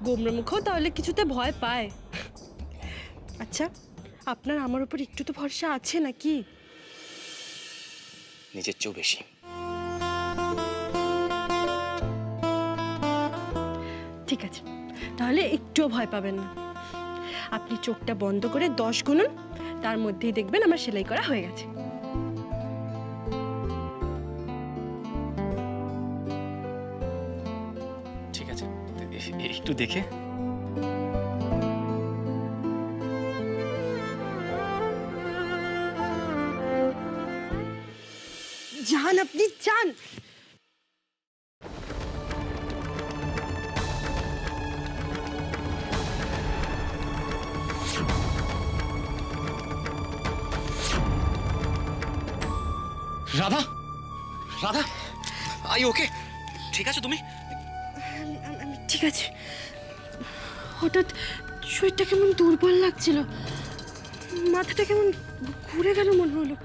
গোমরা মুখও তাহলে কিছুতে ভয় পায়। আচ্ছা, আপনার আমার উপর একটু তো ভরসা আছে নাকি? নিজের চেয়েও বেশি। ঠিক আছে, তাহলে একটুও ভয় পাবেন না। আপনি চোখটা বন্ধ করে 10 গুনুন, তার মধ্যেই দেখবেন আমার সেলাই করা হয়ে গেছে। ঠিক আছে, একটু দেখে। যান, আপনি যান। রাধা, রাধা, আই ওকে? ঠিক আছে তুমি? আমি ঠিক আছে। হঠাৎ শরীরটা কেমন দুর্বল লাগছিল, মাথাটা কেমন ঘুরে গেল মনে হলো।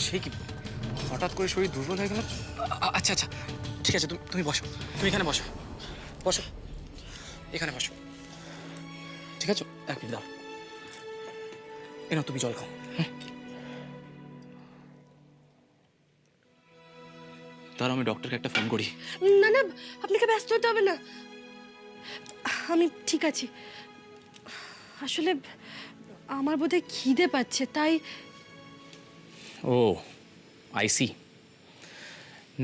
সে কি, হঠাৎ করে শরীর দুর্বল হয়ে গেল? আচ্ছা আচ্ছা, ঠিক আছে, তুমি বসো, তুমি এখানে বসো, বসো, এখানে বসো। ঠিক আছে, এক মিনিট দাও, এ নাও তুমি জল খাও। তার আমি ডক্টরকে একটা ফোন করি। না না, আপনাকে ব্যস্ত হতে হবে না, আমি ঠিক আছি। আসলে আমার বোধহয় খিদে পাচ্ছে, তাই। Oh, I see,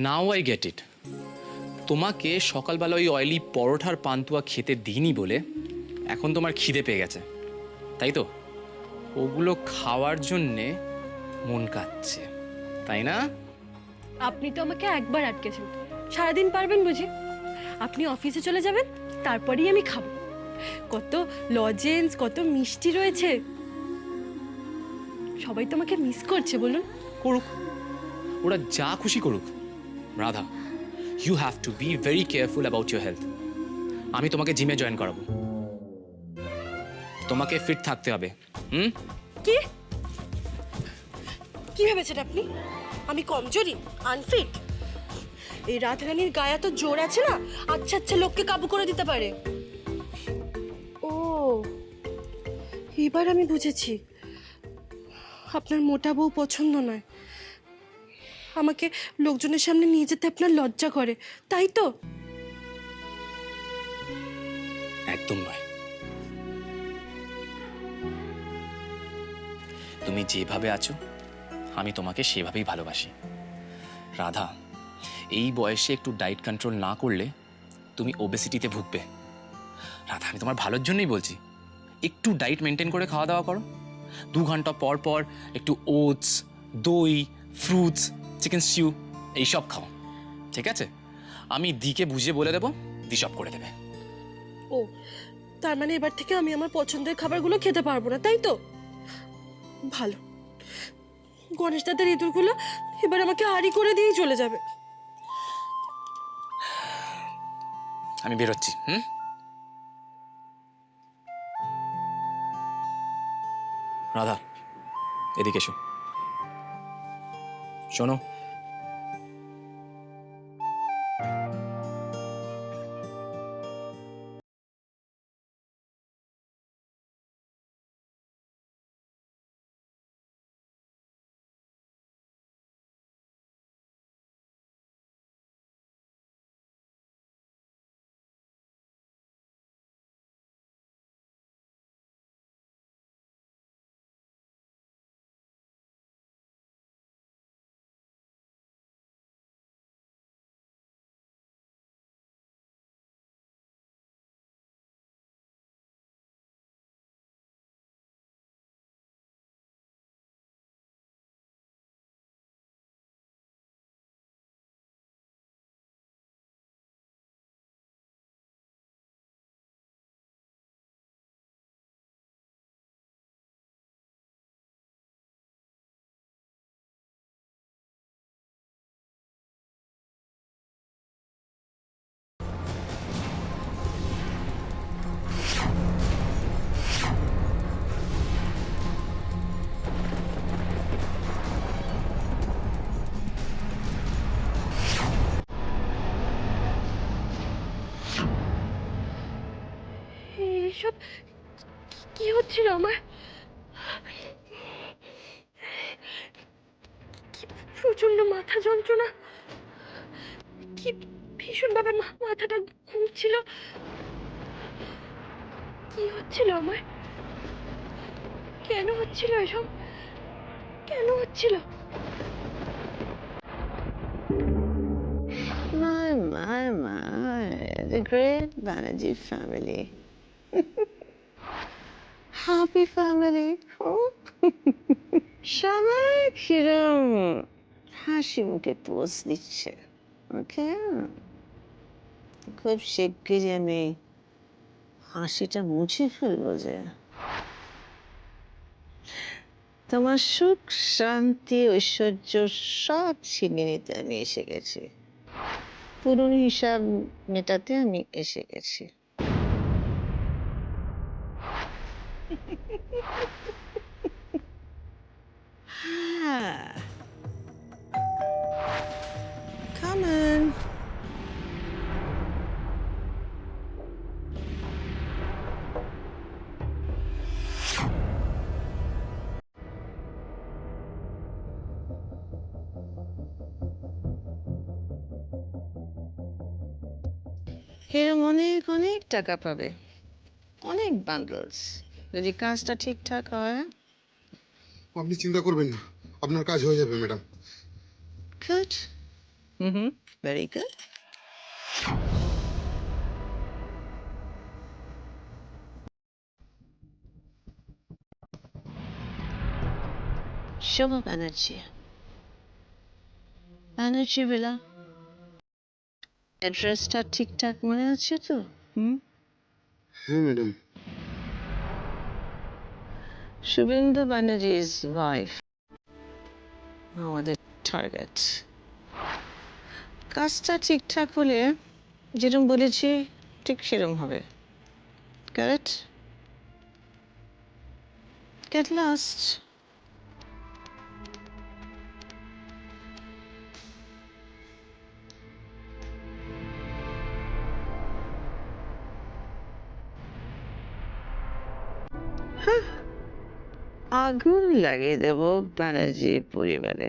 now I get it. তোমাকে সকালবেলা ওই অয়েলি পরোঠার পান্তুয়া খেতে দিইনি বলে এখন তোমার খিদে পেয়ে গেছে, তাই তো? ওগুলো খাওয়ার জন্যে মন কাচ্ছে, তাই না? আপনি তো আমাকে একবার আটকেছেন, সারাদিন পারবেন বুঝি? আপনি অফিসে চলে যাবেন, তারপরেই আমি খাবো। কত লজেন্স, কত মিষ্টি রয়েছে। সবাই তো আমাকে মিস করছে, বলুন। করুক, ওরা যা খুশি করুক। Radha, you have to be very careful about your health. আমি তোমাকে জিমে জয়েন করাবো, তোমাকে ফিট থাকতে হবে। কি কি ভেবেছেন আপনি? আমি কমজোরি, আনফিট? এই রাধারানীর গায়ে তো জোর আছে না, আচ্ছা আচ্ছা লোককে কাবু করে দিতে পারে। ও, এবার আমি বুঝেছি, আপনার মোটা বউ পছন্দ নয়, আমাকে লোকজনের সামনে নিয়ে যেতে আপনার লজ্জা করে, তাই তো? একদম নয়। তুমি যেভাবে আছো আমি তোমাকে সেভাবেই ভালোবাসি। রাধা, এই বয়সে একটু ডায়েট কন্ট্রোল না করলে তুমি ওবেসিটিতে ভুগবে। রাধা, আমি তোমার ভালোর জন্যই বলছি, একটু ডায়েট মেনটেন করে খাওয়া দাওয়া করো। 2 ঘন্টা পর পর একটু ওটস, দই, ফ্রুটস, চিকেন স্টিউ এইসব খাও, ঠিক আছে? আমি দিকে বুঝিয়ে বলে দেবো, দি সব করে দেবে। ও, তার মানে এবার থেকে আমি আমার পছন্দের খাবারগুলো খেতে পারবো না, তাই তো? ভালো, গণেশ দাদার ইঁদুরগুলো এবার আমাকে আড়ি করে দিয়েই চলে যাবে। আমি বেরোচ্ছি। রাধা, এদিকে এসো, শোনো। এসব কি হচ্ছিল আমার? কি প্রচন্ড মাথা যন্ত্রণা, কি ভীষণ ভাবে মাথাটা ঘুরছিল। কি হচ্ছিল আমার? কেন হচ্ছিল এসব? কেন হচ্ছিল? My, the great Banerjee family. Happy family. Oh. সবাই কিরম হাসি মুখে পোজ দিচ্ছে, ওকে? খুব শিগগিরই আমি হাসিটা মুছে ফেলবো যে। তোমার সুখ শান্তি ঐশ্বর্য সব ছিনিয়ে নিতে আমি এসে গেছি, পুরনো হিসাব মেটাতে আমি এসে গেছি। হ্যাঁ, come on. এরম অনেক অনেক টাকা পাবে, অনেক বান্ডলস, যদি কাজটা ঠিকঠাক হয়। আপনি চিন্তা করবেন না, আপনার কাজ হয়ে যাবে madam. Good, very good. Shubho Banerjee, Banerjee villa, অ্যাড্রেসটা ঠিকঠাক মনে আছে তো? হ্যাঁ ম্যাডাম। শুভেন্দু ব্যানার্জি's ওয়াইফ আমাদের টার্গেট। কাজটা ঠিকঠাক হলে যেরকম বলেছি ঠিক সেরকম হবে। কারেক্ট? Get lost. আগুন লাগিয়ে দেব ব্যানার্জি পরিবারে,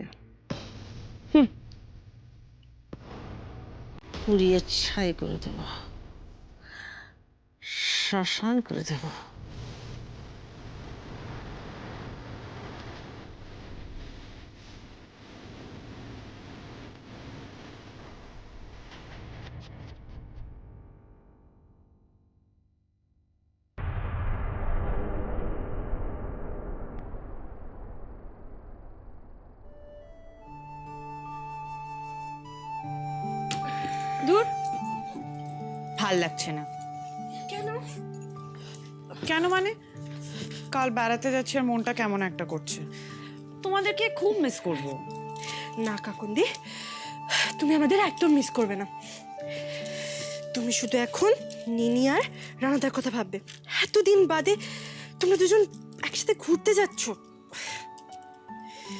পুড়িয়ে ছাই করে দেব, শ্মশান করে দেব। দূর। ভাল লাগছে না। কেন? কেন মানে? কাল বেড়াতে যাচ্ছি আর মনটা কেমন একটা করছে। তোমাদেরকে খুব মিস করব। না কাকুন্দি, তুমি আমাদের একদম মিস করবে না। তুমি শুধু এখন নিনি আর রানাদার কথা ভাববে। এতদিন বাদে তোমরা দুজন একসাথে ঘুরতে যাচ্ছ।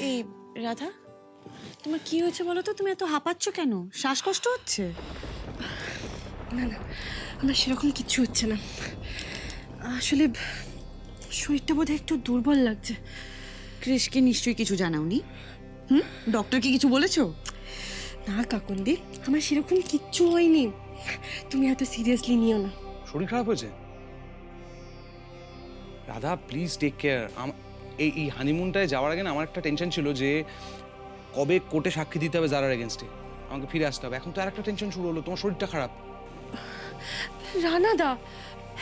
এই রাধা, তোমার কি হয়েছে বলো তো? তুমি এত হাঁপাচ্ছ কেন? শ্বাসকষ্ট হচ্ছে? না না, আমার সেরকম কিচ্ছু হচ্ছে না। আসলে শরীরটা বোধহয় একটু দুর্বল লাগছে। ক্রিশকে নিশ্চয়ই কিছু জানাওনি? ডক্টর কি কিছু বলেছো? না কাকুন্দি, আমার সেরকম কিচ্ছু হয়নি। তুমি এত সিরিয়াসলি নিও না। শরীর খারাপ হয়েছে? Radha please take care. এই হানিমুনটায় যাওয়ার আগে না আমার একটা টেনশন ছিল যে কবে কোর্টে সাক্ষী দিতে হবে জারার এগেনস্টে, আমাকে ফিরে আসতে হবে। এখন তো আর একটা টেনশন শুরু হলো, তোমার শরীরটা খারাপ। রানাদা,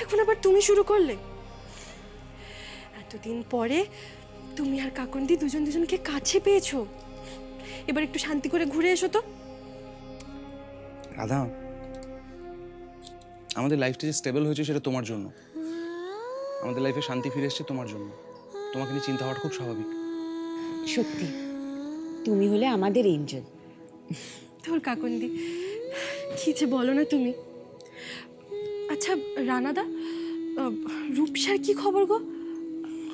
এখন আবার তুমি শুরু করলে? এতদিন পরে তুমি আর কাকুন্দি দুজন দুজনকে কাছে পেয়েছো। এবার একটু শান্তি করে ঘুরে এসো তো। রাধা, আমাদের লাইফটা যে স্টেবল হয়েছে সেটা তোমার জন্য। আমাদের লাইফে শান্তি ফিরে এসেছে তোমার জন্য। তোমাকে নিয়ে চিন্তা হওয়াটা খুব স্বাভাবিক। সত্যি তুমি হলে আমাদের এঞ্জেল। তোর কাকুন্দি, কি যে বলো না তুমি। আচ্ছা রানাদা, রূপসার কি খবর গো?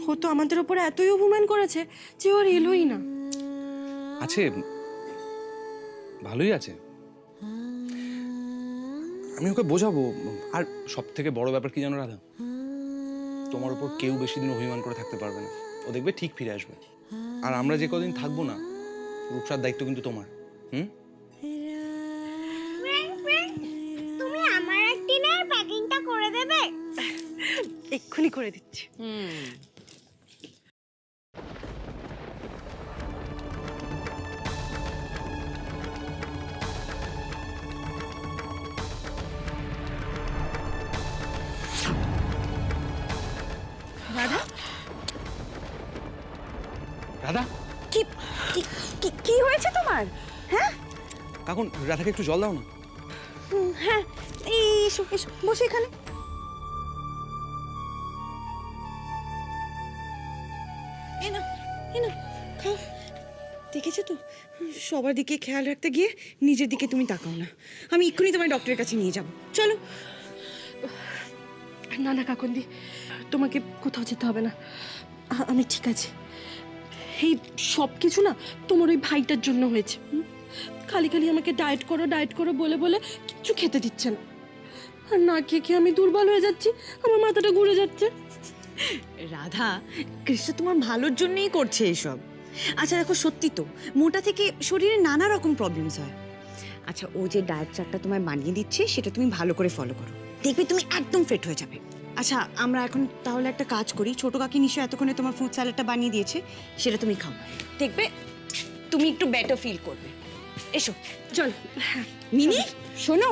ও তো আমাদের ওপরে এতই অভিমান করেছে যে ওর এলোই না। আছে, ভালোই আছে। আমি ওকে বোঝাবো। আর সব থেকে বড় ব্যাপার কি জানো রাধা, তোমার উপর কেউ বেশি দিন অভিমান করে থাকতে পারবে না। ও দেখবে ঠিক ফিরে আসবে। আর আমরা যে কদিন থাকবো না, রূপসার দায়িত্ব কিন্তু তোমার। হুম? তুমি আমার ডিনার প্যাকিংটা করে দেবে? এক্ষুনি করে দিচ্ছি। রাধা, রাধা, কি কি- কি- কি হয়েছে তোমার? কাকুন রাধাকে একটু জল দাও না। হ্যাঁ, এই এসো এসো, বসে এখানে। এই নাও, এই নাও, খাও। দেখেছো তো, সবার দিকে খেয়াল রাখতে গিয়ে নিজের দিকে তুমি তাকাও না। আমি এক্ষুনি তোমায় ডক্টরের কাছে নিয়ে যাব, চলো। না না কাকুন্দি, তোমাকে কোথাও যেতে হবে না, আমি ঠিক আছে। এই সব কিছু না তোমার ওই ভাইটার জন্য হয়েছে। খালি খালি আমাকে ডায়েট করো বলে বলে কিচ্ছু খেতে দিচ্ছে না। আর না খেয়ে খেয়ে আমি দুর্বল হয়ে যাচ্ছি, আমার মাথাটা ঘুরে যাচ্ছে। রাধা, কৃষ্ণ তোমার ভালোর জন্যই করছে এসব। আচ্ছা দেখো, সত্যি তো মোটা থেকে শরীরে নানা রকম প্রবলেমস হয়। আচ্ছা, ও যে ডায়েট চার্টটা তোমায় বানিয়ে দিচ্ছে সেটা তুমি ভালো করে ফলো করো, দেখবে তুমি একদম ফিট হয়ে যাবে। আচ্ছা, আমরা এখন তাহলে একটা কাজ করি, ছোট কাকি নিশ্চয় এতক্ষণে তোমার ফ্রুট স্যালাডটা বানিয়ে দিয়েছে, সেটা তুমি খাও, দেখবে তুমি একটু বেটার ফিল করবে। এসো চল। মিনি, শোনো,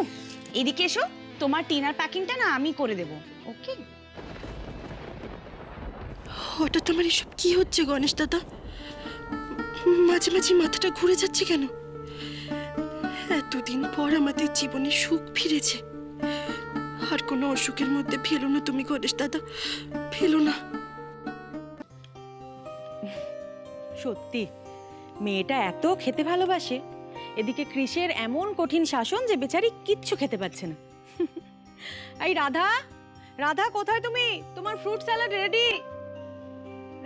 এদিকে এসো, তোমার টিনার প্যাকিংটা না আমি করে দেবো, ওকে? হঠাৎ আমার এসব কি হচ্ছে গণেশ দাদা? মাঝে মাঝে মাথাটা ঘুরে যাচ্ছে কেন? এতদিন পর আমাদের জীবনে সুখ ফিরেছে, আর কোনো অসুখের মধ্যে ফেলো না তুমি গণেশ দাদা, ফেলো না। সত্যি মেয়েটা এত খেতে ভালোবাসে, এদিকে কৃষের এমন কঠিন শাসন যে বেচারি কিচ্ছু খেতে পাচ্ছে না। এই রাধা, রাধা কোথায় তুমি? তোমার ফ্রুট স্যালাড রেডি।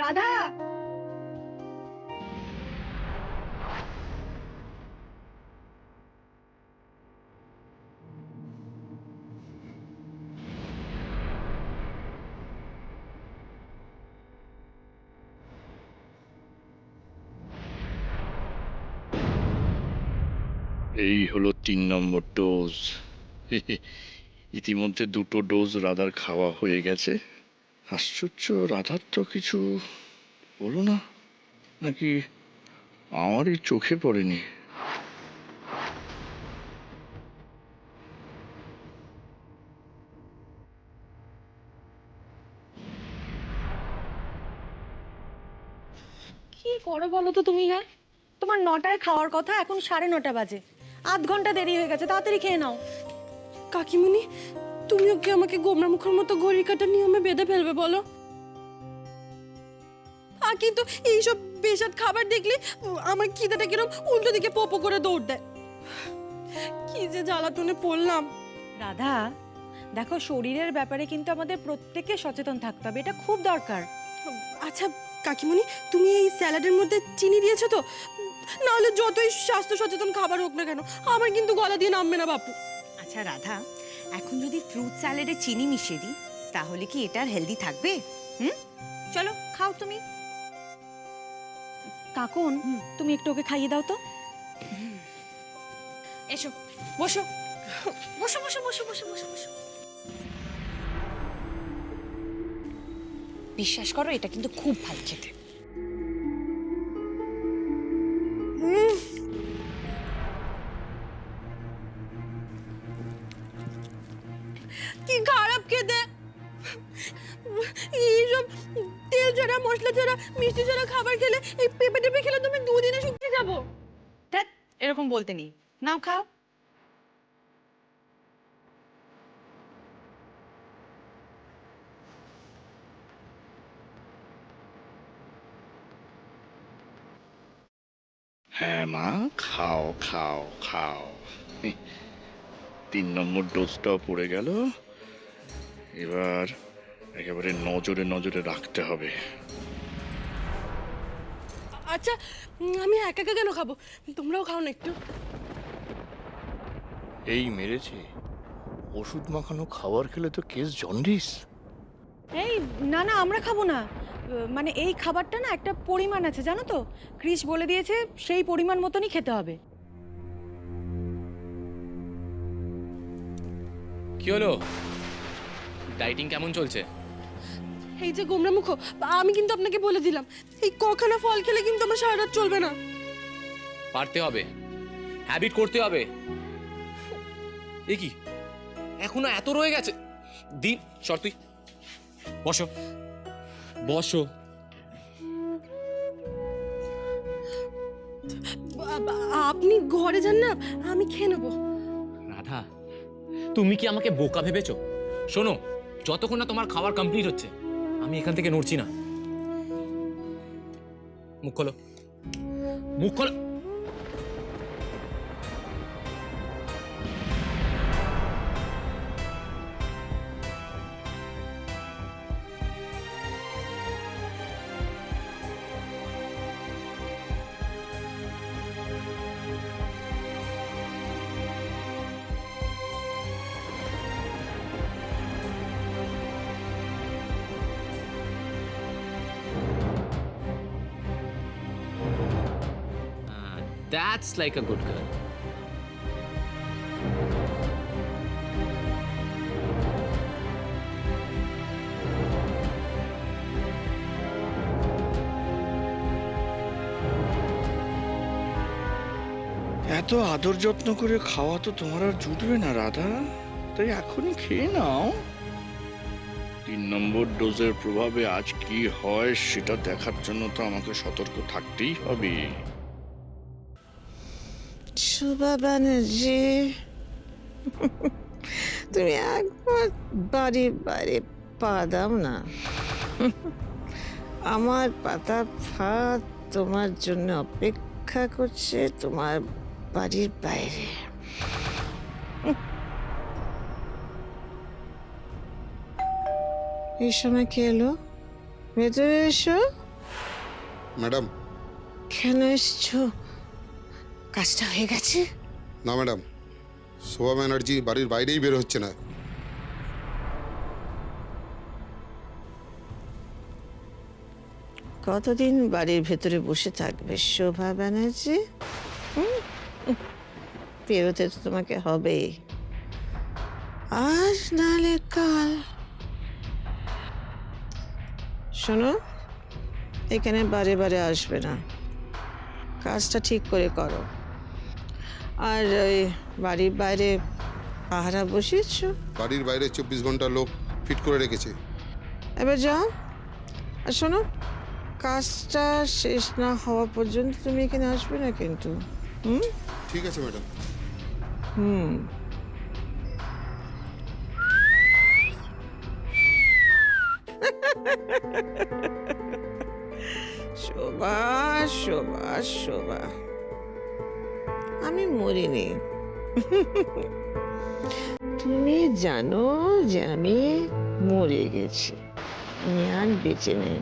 রাধা, এই হলো 3 নম্বর ডোজ। ইতিমধ্যে 2টো ডোজ রাধার খাওয়া হয়ে গেছে। আশ্চর্য, রাধার তো কিছু বলো না, নাকি আমারই চোখে পড়েনি? কি করো বলো তো তুমি? হ্যাঁ, তোমার 9টায় খাওয়ার কথা, এখন 9:30 বাজে, আধ ঘন্টা দেরি হয়ে গেছে, তাড়াতাড়ি খেয়ে নাও। কাকিমুনি, তুমিও কি আমাকে গোমরা মুখের মতো ঘড়ি কাটার নিয়মে বেঁধে ফেলবে বলো? কিন্তু এইসব বেশাদ খাবার দেখলে আমার খিদেটা কিরম উল্টো দিকে পোপো করে দৌড় দেয়। কি যে জ্বালাতনে পড়লাম। রাধা দেখো, শরীরের ব্যাপারে কিন্তু আমাদের প্রত্যেককে সচেতন থাকতে হবে, এটা খুব দরকার। আচ্ছা কাকিমুনি, তুমি এই স্যালাডের মধ্যে চিনি দিয়েছো তো? না হলে যতই স্বাস্থ্য সচেতন খাবার হোক না কেন, আমার কিন্তু গলা দিয়ে নামবে না বাপু। আচ্ছা রাধা, এখন যদি ফ্রুট স্যালাডে চিনি মিশিয়ে দিই তাহলে কি এটা আর হেলদি থাকবে? চলো খাও তুমি। কাকুন, তুমি একটু ওকে খাইয়ে দাও তো। এসো, বসো বসো বসো বসো বসো বসো বসো। বিশ্বাস করো, এটা কিন্তু খুব ভালো খেতে। কি খারাপ খেতে! এইসব তেল ছাড়া, মশলা ছাড়া, মিষ্টি ছাড়া খাবার খেলে, এই পেঁপে টেপে খেলে তুমি 2 দিনে শুকিয়ে যাবো। ধ্যাৎ, এরকম বলতে নেই, নাও খাও। হ্যাঁ মা, খাও খাও খাও। 3 নম্বর ডোজটাও পড়ে গেল। এবার একেবারে নজরে নজরে রাখতে হবে। আচ্ছা, আমি একা একা কেন খাবো? তোমরাও খাও না একটু। এই মেরেছে, ওষুধ মাখানো খাবার খেলে তো কেস জন্ডিস। এই না না, আমরা খাবো না। মানে এই খাবারটা না একটা পরিমাণ আছে, জানো তো? ক্রিস বলে দিয়েছে সেই পরিমাণ মতনই খেতে হবে। কি হলো? ডাইটিং কেমন চলছে? এই যে গোমরা মুখো, আমি কিন্তু আপনাকে বলে দিলাম, এই কখানা ফল খেলে কিন্তু আমার সারা রাত চলবে না। পারতে হবে, হ্যাবিট করতে হবে। এ কি এখনো এত রয়ে গেছে? দিন সর, তুই বসো বসো। আপনি ঘরে যান না, আমি খেয়ে নেবো। রাধা, তুমি কি আমাকে বোকা ভেবেছো? শোনো, যতক্ষণ না তোমার খাবার কমপ্লিট হচ্ছে আমি এখান থেকে নড়ছি না। মুখ খোলো, মুখ খোলো। That's like a good girl. এত আদর যত্ন করে খাওয়া তো তোমার আর জুটবে না রাধা, তাই এখনই খেয়ে নাও। 3 নম্বর ডোজের প্রভাবে আজ কি হয় সেটা দেখার জন্য তো আমাকে সতর্ক থাকতেই হবে। শোভা ব্যানার্জি, তুমি একবার বাড়ির বাইরে পা দাও না। আমার পাতা ভাত তোমার জন্য অপেক্ষা করছে তোমার বাড়ির বাইরে। এই সময় কে এলো? ভেতরে এসো। ম্যাডাম। কেন এসছো? কাজটা হয়ে গেছে? না ম্যাডাম, শোভা ব্যানার্জি বাড়ির বাইরেই বের হচ্ছে না। কতদিন বাড়ির ভেতরে বসে থাকবে শোভা ব্যানার্জি? বেরোতে তো তোমাকে হবেই, আজ নাহলে কাল। শোনো, এখানে বারে বারে আসবে না, কাজটা ঠিক করে করো। আর ওই বাড়ির বাইরে পাহারা বসিয়েছ? বাড়ির বাইরে 24 ঘন্টা লোক ফিট করে রেখেছে। এবার যাও। আর শোনো, কাজটা শেষ না হওয়া পর্যন্ত তুমি এখানে আসবে না কিন্তু। ঠিক আছে ম্যাডাম। শোভা শোভা শোভা, আমি মরিনি। তুমি জানো যে আমি মরে গেছি, আমি আর বেঁচে নেই।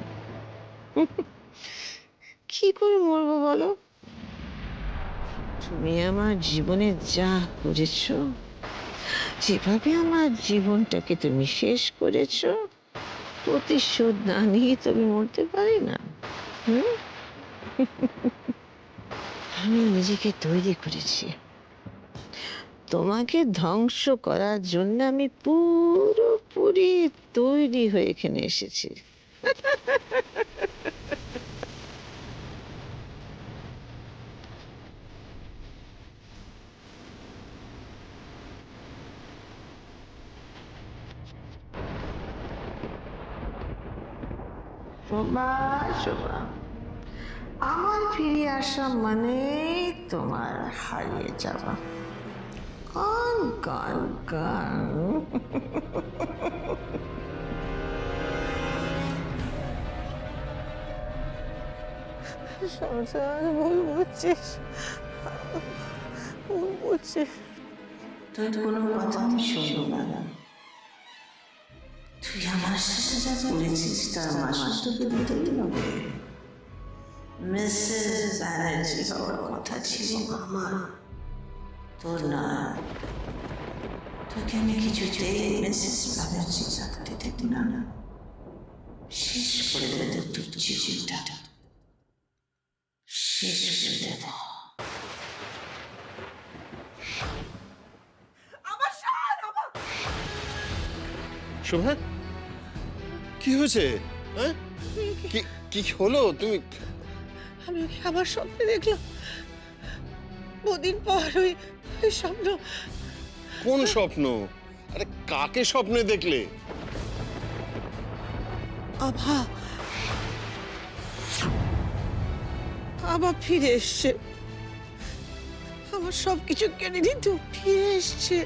কি করে মরবো বলো? তুমি আমার জীবনে যা করেছো, যেভাবে আমার জীবনটাকে তুমি শেষ করেছো, প্রতিশোধ না নিয়ে তুমি মরতে পারি না। আমি নিজেকে তৈরি করেছি, তোমাকে ধ্বংস করার জন্য আমি পুরোপুরি তৈরি হয়ে এখানে এসেছি। শোভা শোভা, আমার ফিরে আসা মানে তোমার হারিয়ে যাওয়া। গান গান গান। ভুল বুঝছিস, ভুল বুঝছিস। তুই কোনো কথা আমি শুনবো না। তুই আমার সাথে যা করেছিস তার মাসুল তোকে দিতেই হবে। মিসেস ব্যানার্জি হওয়ার কথা ছিল আমার, তোর না। তোকে আমি কিছুতেই মিসেস ব্যানার্জি থাকতে দেব না। শেষ করে দেবো তোর জীবনটা, শেষ করে দেবো। শোভা, কি হয়েছে? হ্যাঁ, কি কি হলো? তুমি আমি আমার স্বপ্নে দেখলাম, বহুদিন পর ওই স্বপ্ন। কোন স্বপ্ন? আরে কাকে স্বপ্নে দেখলে? আভা আবার ফিরে এসছে, আমার সবকিছু কেড়ে নিত, ফিরে এসছে।